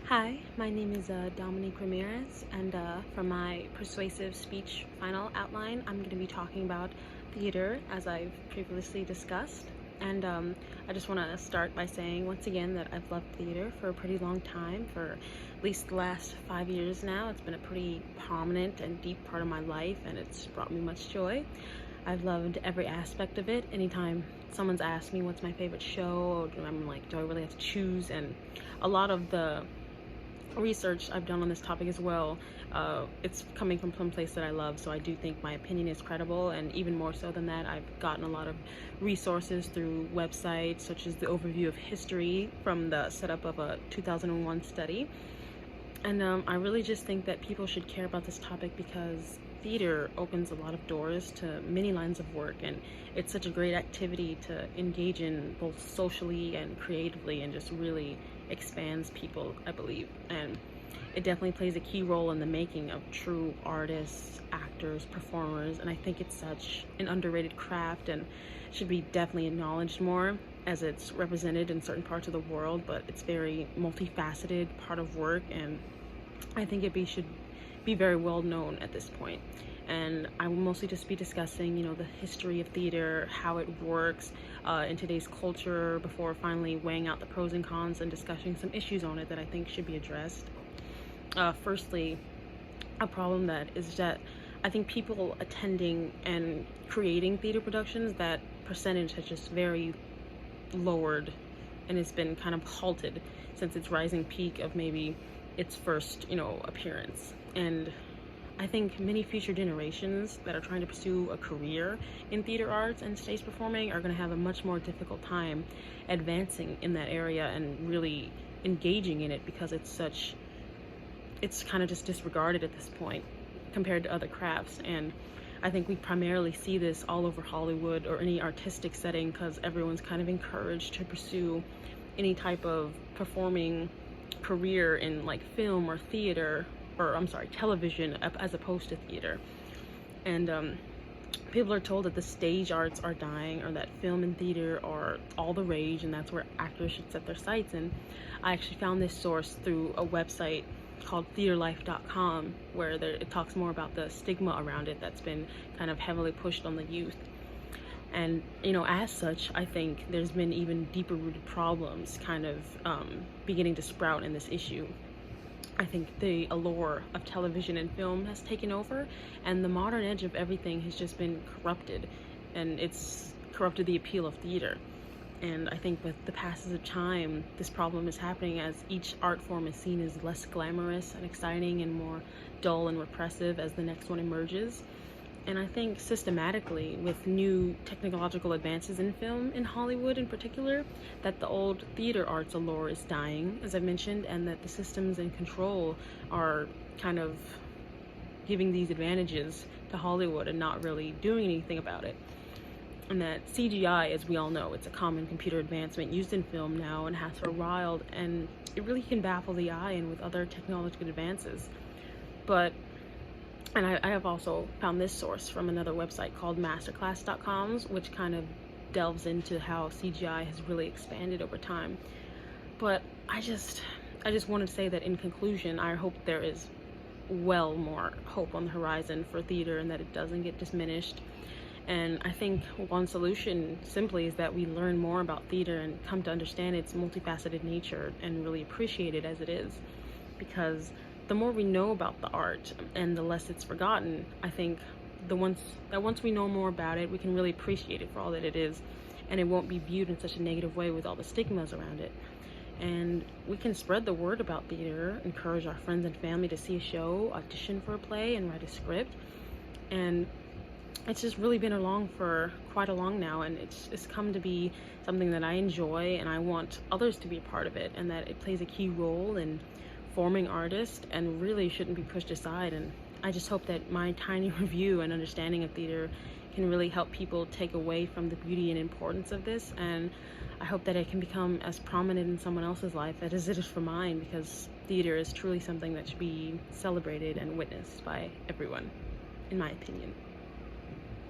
Hi, my name is Dominique Ramirez, and for my persuasive speech final outline, I'm going to be talking about theater as I've previously discussed. And I just want to start by saying once again that I've loved theater for a pretty long time, for at least the last 5 years now. It's been a pretty prominent and deep part of my life, and it's brought me much joy. I've loved every aspect of it. Anytime someone's asked me what's my favorite show, I'm like, do I really have to choose? And a lot of the research I've done on this topic as well, it's coming from some place that I love, so I do think my opinion is credible. And even more so than that, I've gotten a lot of resources through websites such as the overview of history from the setup of a 2001 study. And I really just think that people should care about this topic because theater opens a lot of doors to many lines of work, and it's such a great activity to engage in both socially and creatively, and just really expands people, I believe. And it definitely plays a key role in the making of true artists, actors, performers, and I think it's such an underrated craft and should be definitely acknowledged more, as it's represented in certain parts of the world, but it's very multifaceted part of work, and I think should be very well known at this point. And I will mostly just be discussing, the history of theater, how it works in today's culture, before finally weighing out the pros and cons and discussing some issues on it that I think should be addressed. Firstly, a problem that I think people attending and creating theater productions, that percentage has just very lowered, and it's been kind of halted since its rising peak of maybe its first appearance. And I think many future generations that are trying to pursue a career in theater arts and stage performing are going to have a much more difficult time advancing in that area and really engaging in it, because it's kind of just disregarded at this point compared to other crafts. And I think we primarily see this all over Hollywood or any artistic setting, because everyone's kind of encouraged to pursue any type of performing career in like film or theater, or television, as opposed to theater. And people are told that the stage arts are dying, or that film and theater are all the rage, and that's where actors should set their sights. And I actually found this source through a website called theaterlife.com, where it talks more about the stigma around it that's been kind of heavily pushed on the youth. And as such, I think there's been even deeper rooted problems kind of beginning to sprout in this issue. I think the allure of television and film has taken over, and the modern edge of everything has just been corrupted, and it's corrupted the appeal of theater. And I think with the passage of time, this problem is happening as each art form is seen as less glamorous and exciting and more dull and repressive as the next one emerges. And I think systematically, with new technological advances in film, in Hollywood in particular, that the old theater arts allure is dying, as I mentioned, and that the systems and control are kind of giving these advantages to Hollywood and not really doing anything about it. And that CGI, as we all know, it's a common computer advancement used in film now and has for a while, and it really can baffle the eye and with other technological advances. And I have also found this source from another website called masterclass.com, which kind of delves into how CGI has really expanded over time. But I just wanted to say that in conclusion, I hope there is well more hope on the horizon for theater, and that it doesn't get diminished. And I think one solution simply is that we learn more about theater and come to understand its multifaceted nature and really appreciate it as it is. Because the more we know about the art and the less it's forgotten, I think once we know more about it, we can really appreciate it for all that it is, and it won't be viewed in such a negative way with all the stigmas around it. And we can spread the word about theater, encourage our friends and family to see a show, audition for a play, and write a script. And it's just really been along for quite a long now, and it's come to be something that I enjoy, and I want others to be a part of it, and that it plays a key role in forming artists and really shouldn't be pushed aside. And I just hope that my tiny review and understanding of theater can really help people take away from the beauty and importance of this, and I hope that it can become as prominent in someone else's life as it is for mine, because theater is truly something that should be celebrated and witnessed by everyone, in my opinion.